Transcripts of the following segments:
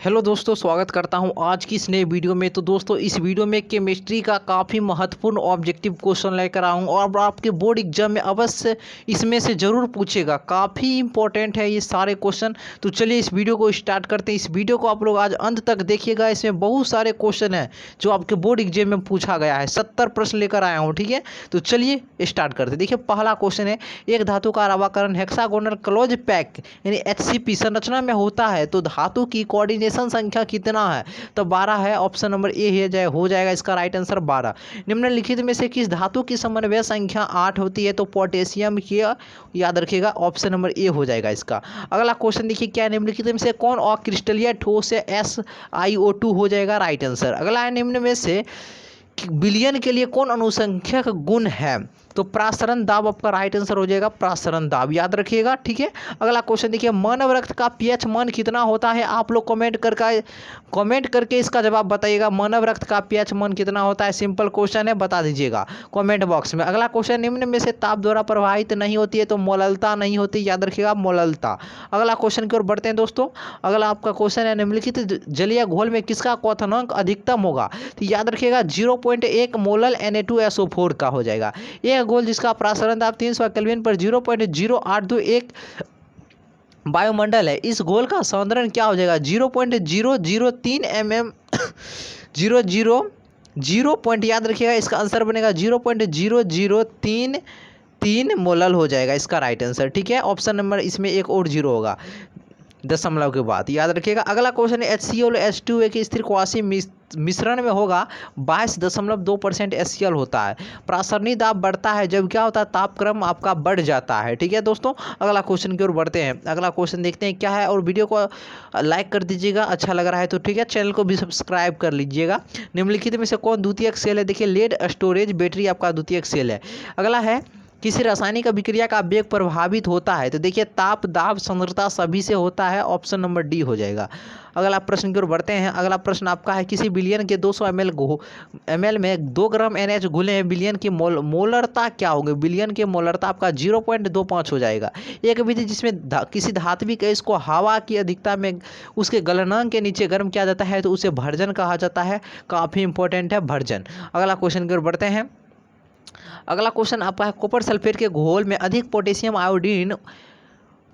Hello दोस्तों, स्वागत करता हूं आज की इस नए वीडियो में। तो दोस्तों, इस वीडियो में केमिस्ट्री का काफ़ी महत्वपूर्ण ऑब्जेक्टिव क्वेश्चन लेकर आऊँ और आपके बोर्ड एग्जाम में अवश्य इसमें से ज़रूर पूछेगा। काफ़ी इंपॉर्टेंट है ये सारे क्वेश्चन। तो चलिए इस वीडियो को स्टार्ट करते हैं। इस वीडियो को आप लोग आज अंत तक देखिएगा। इसमें बहुत सारे क्वेश्चन हैं जो आपके बोर्ड एग्जाम में पूछा गया है। 70 प्रश्न लेकर आया हूँ, ठीक है। तो चलिए स्टार्ट करते हैं। देखिए, पहला क्वेश्चन है, एक धातु का अवकरण हेक्सागोनल क्लोज पैक यानी HCP संरचना में होता है तो धातु की कोऑर्डिनेशन संख्या कितना है? तो 12 है। ऑप्शन नंबर ए हो जाएगा इसका राइट आंसर 12। निम्नलिखित में से किस धातु की समन्वय संख्या 8 होती है? तो पोटेशियम की, याद रखिएगा ऑप्शन नंबर ए हो जाएगा इसका। अगला क्वेश्चन देखिए, क्या निम्नलिखित में से कौन अक्रिस्टलीय ठोस है? SiO2 हो जाएगा राइट आंसर। अगला है, निम्न में से विलयन के लिए कौन अनुसंख्यक गुण है? तो प्रासरण दाब आपका राइट आंसर हो जाएगा, प्रासरण दाब, याद रखिएगा, ठीक है। अगला क्वेश्चन देखिए, मानव रक्त का पीएच मान कितना होता है? आप लोग कमेंट करके इसका जवाब बताइएगा। मानव रक्त का पीएच मान कितना होता है? सिंपल क्वेश्चन है, बता दीजिएगा कमेंट बॉक्स में। अगला क्वेश्चन, निम्न में से ताप द्वारा प्रभावित नहीं होती है? तो मोललता नहीं होती, याद रखिएगा मोललता। अगला क्वेश्चन की ओर बढ़ते हैं दोस्तों। अगला आपका क्वेश्चन है, निम्नलिखित जलीय घोल में किसका क्वथनांक अधिकतम होगा? तो याद रखिएगा 0.1 मोलल Na2SO4 का हो जाएगा। यह घोल जिसका प्रसारण दाब 300 केल्विन पर 0.0821 वायुमंडल है, इस घोल का सांद्रण क्या हो जाएगा? 0.003 mm 0 पॉइंट, याद रखिएगा इसका आंसर बनेगा 0.0033 मोलल हो जाएगा इसका राइट आंसर, ठीक है। ऑप्शन नंबर इसमें एक और जीरो होगा दशमलव के बाद, याद रखिएगा। अगला क्वेश्चन है, HCl और H2A के स्थिर क्वासी मिश्रण में होगा 22.2% HCl होता है। प्रासरणी दाब बढ़ता है जब क्या होता है? तापक्रम आपका बढ़ जाता है, ठीक है दोस्तों। अगला क्वेश्चन की ओर बढ़ते हैं। अगला क्वेश्चन देखते हैं क्या है, और वीडियो को लाइक कर दीजिएगा अच्छा लग रहा है तो, ठीक है। चैनल को भी सब्सक्राइब कर लीजिएगा। निम्नलिखित में से कौन द्वितीयक सेल है? देखिए, लेड स्टोरेज बैटरी आपका द्वितीयक सेल है। अगला है, किसी रासायनिक अभिक्रिया का वेग प्रभावित होता है? तो देखिए, ताप, दाब, सांद्रता सभी से होता है। ऑप्शन नंबर डी हो जाएगा। अगला प्रश्न की ओर बढ़ते हैं। अगला प्रश्न आपका है, किसी विलयन के 200 ml में 2 ग्राम NH घुले हैं, विलयन की मोलरता क्या होगी? विलयन की मोलरता आपका 0.25 हो जाएगा। एक विधि जिसमें किसी धात्विक गैस को हवा की अधिकता में उसके गलनांक के नीचे गर्म किया जाता है तो उसे भर्जन कहा जाता है। काफ़ी इंपॉर्टेंट है भर्जन। अगला क्वेश्चन की ओर बढ़ते हैं। अगला क्वेश्चन आपका है, कॉपर सल्फेट के घोल में अधिक पोटेशियम आयोडीन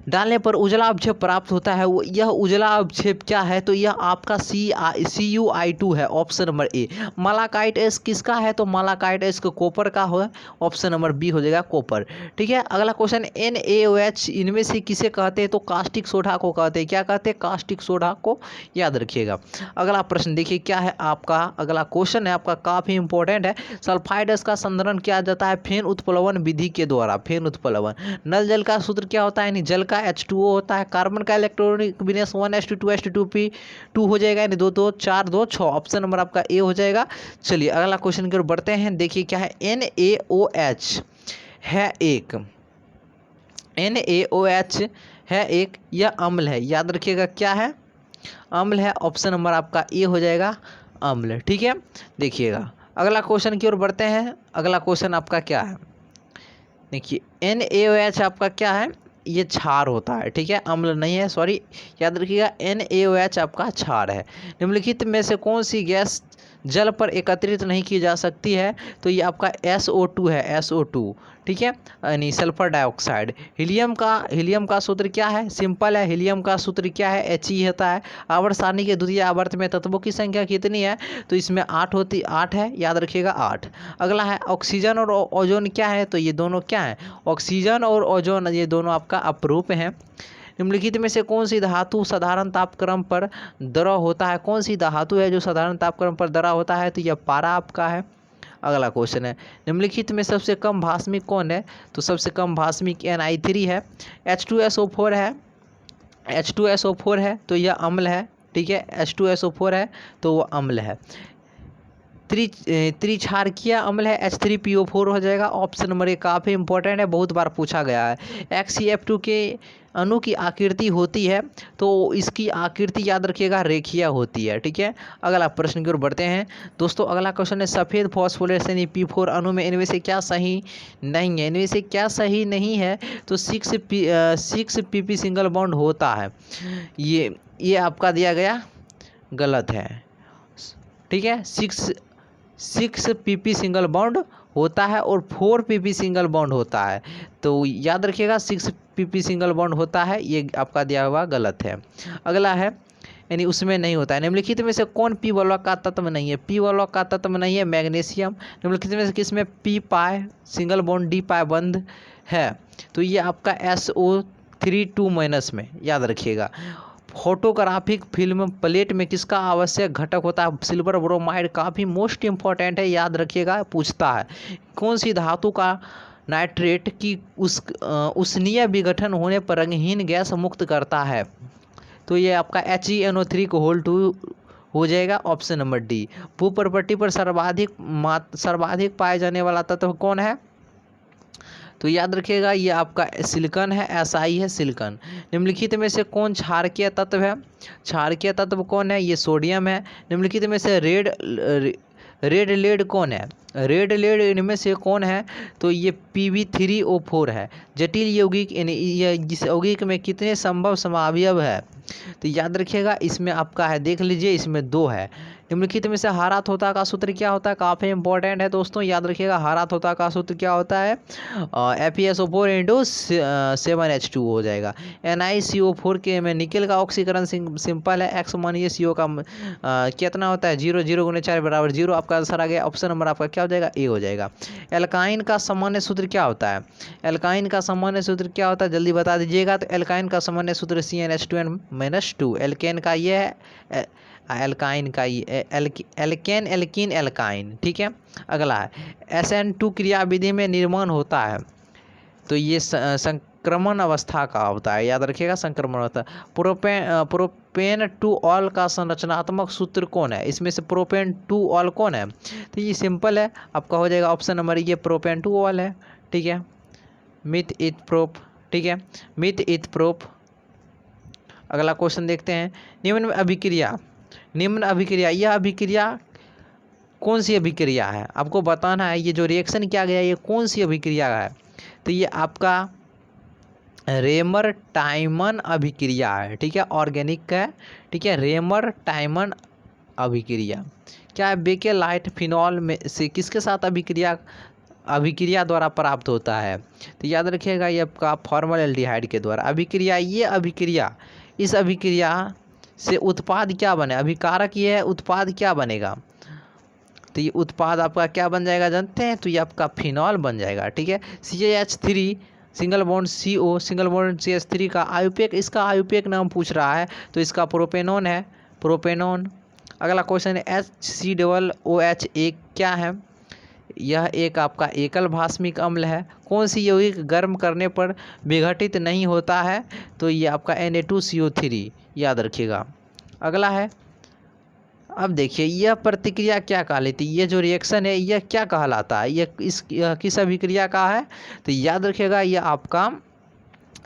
डालने पर उजला अवक्षेप प्राप्त होता है। यह उजला अवक्षेप क्या है? तो यह आपका CuI2 है, ऑप्शन नंबर ए। मालाकाइट एस किसका है? तो मालाकाइट एस कॉपर का हो, ऑप्शन नंबर बी हो जाएगा कॉपर, ठीक है। अगला क्वेश्चन, NaOH इनमें से किसे कहते हैं? तो कास्टिक सोडा को कहते हैं। क्या कहते हैं? कास्टिक सोडा को, याद रखिएगा। अगला प्रश्न देखिए क्या है आपका। अगला क्वेश्चन है आपका, काफ़ी इंपॉर्टेंट है। सल्फाइड का संधारण किया जाता है फेन उत्प्लवन विधि के द्वारा, फेन उत्प्लवन। नल जल का सूत्र क्या होता है? यानी जल का H2O होता है। कार्बन का इलेक्ट्रॉनिक विन्यास 1s2 हो जाएगा, यानी 2 2 4 2 6। ऑप्शन नंबर आपका ए हो जाएगा। चलिए अगला क्वेश्चन की ओर बढ़ते हैं। देखिए क्या है, NaOH है एक, NaOH है एक, यह अम्ल है, याद रखिएगा क्या है? अम्ल है। ऑप्शन नंबर आपका ए हो जाएगा, अम्ल, ठीक है। देखिएगा अगला क्वेश्चन की ओर बढ़ते हैं। अगला क्वेश्चन आपका क्या है? देखिए, NaOH आपका क्या है? ये क्षार होता है, ठीक है, अम्ल नहीं है, सॉरी, याद रखिएगा NaOH आपका क्षार है। निम्नलिखित में से कौन सी गैस जल पर एकत्रित नहीं की जा सकती है? तो ये आपका SO2 है, SO2, ठीक है, यानी सल्फर डाइऑक्साइड। हीलियम का सूत्र क्या है? सिंपल है, हीलियम का सूत्र क्या है? He होता है। आवर्त सारणी के द्वितीय आवर्त में तत्वों की संख्या कितनी है? तो इसमें 8 है, याद रखिएगा 8। अगला है, ऑक्सीजन और ओजोन क्या है? तो ये दोनों क्या है? ऑक्सीजन और ओजोन, ये दोनों आपका अपरूप हैं। निम्नलिखित में से कौन सी धातु साधारण तापक्रम पर द्रव होता है? कौन सी धातु है जो साधारण तापक्रम पर द्रव होता है? तो यह पारा आपका है। अगला क्वेश्चन है, निम्नलिखित में सबसे कम भास्मिक कौन है? तो सबसे कम भास्मिक Ni3 है। H2SO4 है, H2SO4 है तो यह अम्ल है, ठीक है, H2SO4 है तो वह अम्ल है। त्रिक्षारकीय अम्ल है, H3PO4 हो जाएगा। ऑप्शन नंबर ए काफ़ी इंपॉर्टेंट है, बहुत बार पूछा गया है। XCF2 के अणु की आकृति होती है तो इसकी आकृति, याद रखिएगा, रेखीय होती है, ठीक है। अगला प्रश्न की ओर बढ़ते हैं दोस्तों। अगला क्वेश्चन है, सफ़ेद फॉस्फोरेस यानी P4 अणु में इनमें से क्या सही नहीं है? इनमें से क्या सही नहीं है? तो 6 pp सिंगल बॉन्ड होता है। ये आपका दिया गया गलत है। ठीक है, 6 pp सिंगल बॉन्ड होता है और 4 pp सिंगल बॉन्ड होता है। तो याद रखिएगा 6 pp सिंगल बॉन्ड होता है, ये आपका दिया हुआ गलत है। अगला है यानी उसमें नहीं होता है। निम्नलिखित में से कौन पी वलय का तत्व नहीं है? पी वलय का तत्व नहीं है मैग्नीशियम। निम्नलिखित में से किसमें पी पाए सिंगल बॉन्ड डी पाए बंद है? तो ये आपका SO3 2- में, याद रखिएगा। फोटोग्राफिक फिल्म प्लेट में किसका आवश्यक घटक होता है? सिल्वर ब्रोमाइड, काफ़ी मोस्ट इंपॉर्टेंट है, याद रखिएगा, पूछता है। कौन सी धातु का नाइट्रेट की उष्णीय विघटन होने पर रंगहीन गैस मुक्त करता है? तो ये आपका HeNO3 को होल 2 हो जाएगा, ऑप्शन नंबर डी। भूप्रपट्टी पर सर्वाधिक पाए जाने वाला तत्व कौन है? तो याद रखिएगा ये आपका सिलिकॉन है, SI है सिलिकॉन। निम्नलिखित में से कौन क्षारकीय तत्व है? क्षारकीय तत्व कौन है? ये सोडियम है। निम्नलिखित में से रेड लेड कौन है? रेड लेड इनमें से कौन है? तो ये Pb3O4 है। जटिल यौगिक जिस यौगिक में कितने संभव समावयव है? तो याद रखिएगा इसमें आपका है, देख लीजिए, इसमें 2 है। निम्नलिखित में से हरा तोता का सूत्र क्या होता है? काफ़ी इंपॉर्टेंट है दोस्तों, याद रखिएगा हरा तोता का सूत्र क्या होता है? FeSO4 × 7H2 हो जाएगा। NiCO4 के में निकल का ऑक्सीकरण सिंपल है। X मानिए CO का कितना होता है? 0 0 × 4 = 0। आपका आंसर आ गया, ऑप्शन नंबर आपका क्या हो जाएगा? ए हो जाएगा। एल्काइन का सामान्य सूत्र क्या होता है? एल्काइन का सामान्य सूत्र क्या होता है, जल्दी बता दीजिएगा। तो एल्काइन का सामान्य सूत्र CnH2n-2। एल्केन का ये है, एल्काइन का ये एल्केन एल्कीन एल्काइन। ठीक है, अगला है SN2 क्रिया विधि में निर्माण होता है। तो ये संक्रमण अवस्था का होता है, याद रखिएगा, संक्रमण अवस्था। प्रोपेन टू ऑल का संरचनात्मक सूत्र कौन है? इसमें से प्रोपेन टू ऑल कौन है? तो ये सिंपल है, आपका हो जाएगा ऑप्शन नंबर ये प्रोपेन टू ऑल है। ठीक है, मिथ इथ प्रोप। ठीक है, मिथ इथ प्रोप। अगला क्वेश्चन देखते हैं। निम्न अभिक्रिया, यह अभिक्रिया कौन सी अभिक्रिया है? आपको बताना है ये जो रिएक्शन किया गया ये कौन सी अभिक्रिया है? तो ये आपका रेमर टाइमन अभिक्रिया है। ठीक है, ऑर्गेनिक है। ठीक है, रेमर टाइमन अभिक्रिया क्या है? बेकेलाइट फिनॉल में से किसके साथ अभिक्रिया द्वारा प्राप्त होता है? तो याद रखिएगा ये आपका फॉर्मल्डिहाइड के द्वारा अभिक्रिया। इस अभिक्रिया से उत्पाद क्या बने? अभिकारक ये है, उत्पाद क्या बनेगा? तो ये उत्पाद आपका क्या बन जाएगा जानते हैं? तो ये आपका फिनॉल बन जाएगा। ठीक है, CH3 single bond CO single bond CH3 का आयुपेक, इसका आयुपेक नाम पूछ रहा है, तो इसका प्रोपेनॉन है, प्रोपेनॉन। अगला क्वेश्चन है HCOOH एक क्या है? यह एक आपका एकल भास्मिक अम्ल है। कौन सी यौगिक गर्म करने पर विघटित नहीं होता है? तो ये आपका Na2CO3, याद रखिएगा। अगला है, अब देखिए यह प्रतिक्रिया क्या कहलाती है? ये जो रिएक्शन है यह क्या कहलाता है? यह किस अभिक्रिया का है? तो याद रखिएगा यह आपका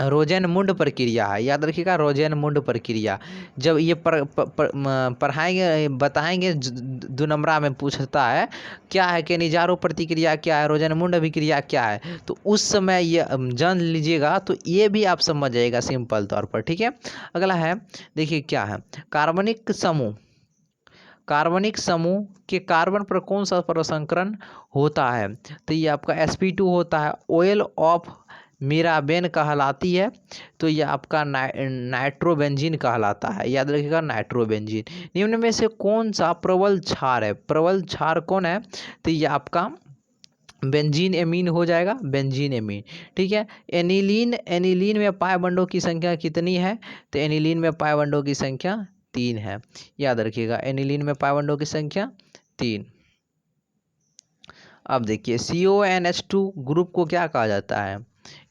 रोजेनमुंड प्रक्रिया है, याद रखिएगा, रोजेनमुंड प्रक्रिया। जब ये पढ़ाएंगे बताएंगे 2 नंबरा में पूछता है क्या है, केनिजारो प्रतिक्रिया क्या है, रोजेनमुंड अभिक्रिया क्या है, तो उस समय ये जान लीजिएगा, तो ये भी आप समझ जाइएगा सिंपल तौर पर। ठीक है, अगला है, देखिए क्या है, कार्बनिक समूह के कार्बन पर कौन सा प्रसंकरण होता है? तो ये आपका sp2 होता है। ऑयल ऑफ मिराबेन कहलाती है, तो ये आपका नाइट्रोबेंजीन कहलाता है, याद रखिएगा, नाइट्रोबेंजीन। निम्न में से कौन सा प्रबल क्षार है? प्रबल क्षार कौन है? तो ये आपका बेंजीन एमीन हो जाएगा, बेंजीन एमीन। ठीक है, एनिलीन में पाए बंडों की संख्या कितनी है? तो एनिलीन में पाए बंडों की संख्या 3 है, याद रखिएगा, एनिलीन में पाए बंडों की संख्या 3। अब देखिए CONH2 ग्रुप को क्या कहा जाता है?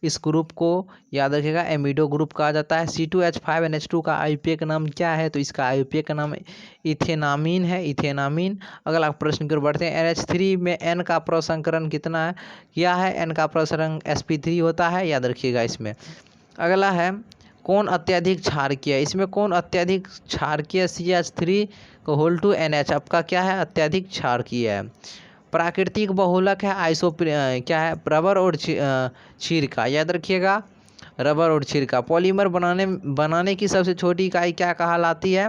इस ग्रुप को याद रखिएगा एमिडो ग्रुप कहा जाता है। C2H5NH2 का आयुपेक नाम क्या है? तो इसका आयुपेक नाम इथेनामीन है, इथेनामीन। अगला प्रश्न की ओर बढ़ते हैं। NH3 में N का प्रसंकरण कितना है? क्या है? N का प्रसंकरण sp3 होता है, याद रखिएगा इसमें। अगला है, कौन अत्यधिक क्षारकीय? इसमें कौन अत्यधिक क्षारकीय? CH3 NH आपका क्या है? अत्यधिक क्षारकीय है। प्राकृतिक बहुलक है क्या है? रबर और क्षीर का, याद रखिएगा, रबर और क्षीर का। पॉलीमर बनाने की सबसे छोटी इकाई क्या कहलाती है?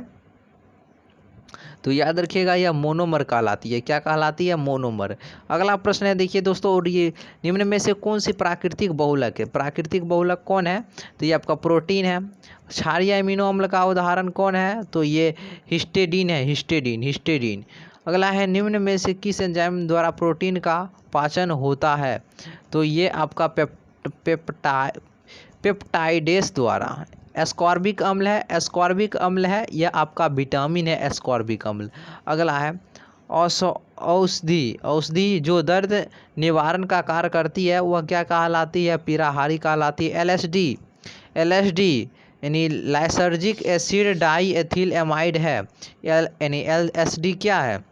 तो याद रखिएगा यह मोनोमर कहलाती है। क्या कहलाती है? मोनोमर। अगला प्रश्न है देखिए दोस्तों, और ये निम्न में से कौन सी प्राकृतिक बहुलक है? प्राकृतिक बहुलक कौन है? तो ये आपका प्रोटीन है। क्षारीय अमीनो अम्ल का उदाहरण कौन है? तो ये हिस्टेडीन है, हिस्टेडीन। अगला है, निम्न में से किस एंजाइम द्वारा प्रोटीन का पाचन होता है? तो ये आपका पेप्टाइडेस द्वारा। एस्कॉर्बिक अम्ल है, यह आपका विटामिन है एस्कॉर्बिक अम्ल। अगला है, औषधि जो दर्द निवारण का कार्य करती है वह क्या कहलाती है? पीराहारी कहलाती है। एलएसडी यानी lysergic acid die ethyl amide है। यानी एलएसडी क्या है?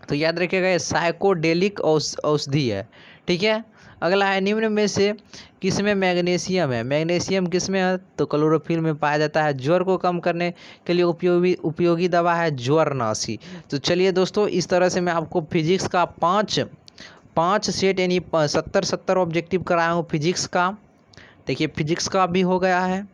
तो याद रखिएगा ये साइकोडेलिक औषधि है। ठीक है। अगला है, निम्न में से किसमें मैग्नीशियम है? मैग्नीशियम किसमें है? तो क्लोरोफिल में पाया जाता है। ज्वर को कम करने के लिए उपयोगी दवा है ज्वरनाशी। तो चलिए दोस्तों, इस तरह से मैं आपको फिजिक्स का पाँच सेट यानी 70 ऑब्जेक्टिव कराया हूँ फिजिक्स का। देखिए फिजिक्स का भी हो गया है,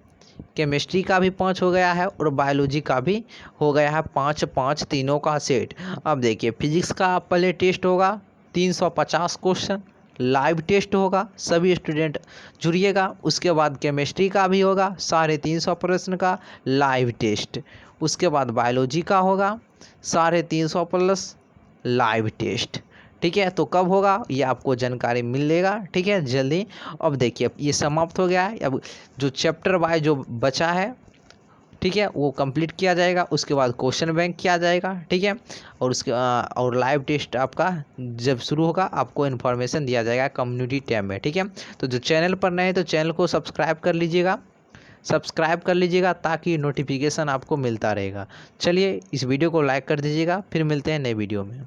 केमिस्ट्री का भी 5 हो गया है और बायोलॉजी का भी हो गया है 5 तीनों का सेट। अब देखिए फिजिक्स का पहले टेस्ट होगा 350 क्वेश्चन, लाइव टेस्ट होगा, सभी स्टूडेंट जुड़िएगा। उसके बाद केमिस्ट्री का भी होगा 350 प्रश्न का लाइव टेस्ट। उसके बाद बायोलॉजी का होगा 350 प्लस लाइव टेस्ट। ठीक है, तो कब होगा ये आपको जानकारी मिलेगा। ठीक है, जल्दी। अब देखिए ये समाप्त हो गया है। अब जो चैप्टर वाइज जो बचा है, ठीक है, वो कंप्लीट किया जाएगा। उसके बाद क्वेश्चन बैंक किया जाएगा। ठीक है, और उसके और लाइव टेस्ट आपका जब शुरू होगा आपको इन्फॉर्मेशन दिया जाएगा कम्युनिटी टैब में। ठीक है, तो जो चैनल पर नए तो चैनल को सब्सक्राइब कर लीजिएगा ताकि नोटिफिकेशन आपको मिलता रहेगा। चलिए इस वीडियो को लाइक कर दीजिएगा, फिर मिलते हैं नए वीडियो में।